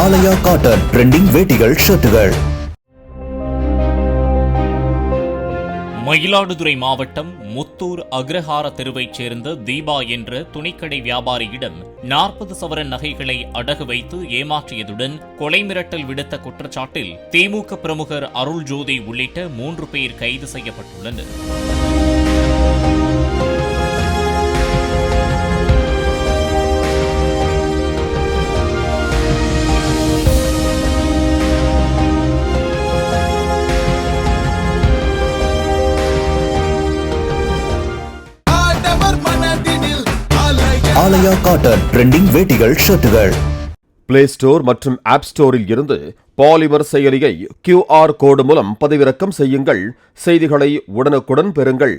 ஆலயா cotton trending வேட்டிகள் ஷர்ட்டுகள். Mayiladuthurai மாவட்டம் முத்தூர் அக்ரஹார தெருவைச் சேர்ந்த தீபா என்ற துணிக்கடை வியாபாரியிடம் 40 சவரன் நகைகளை அடகு வைத்து ஏமாற்றியதுடன் கொலை மிரட்டல் விடுத்த குற்றச்சாட்டில் திமுக பிரமுகர் அருள் ஜோதி உள்ளிட்ட 3 பேர் கைது செய்யப்பட்டுள்ளனர். ஆலயா காட்டன் ட்ரெண்டிங் வேட்டிகள் ஷர்ட்டுகள். பிளே ஸ்டோர் மற்றும் ஆப் ஸ்டோரில் இருந்து பாலிமர் செயலியை QR கோடு மூலம் பதிவிறக்கம் செய்யுங்கள். செய்திகளை உடனுக்குடன் பெறுங்கள்.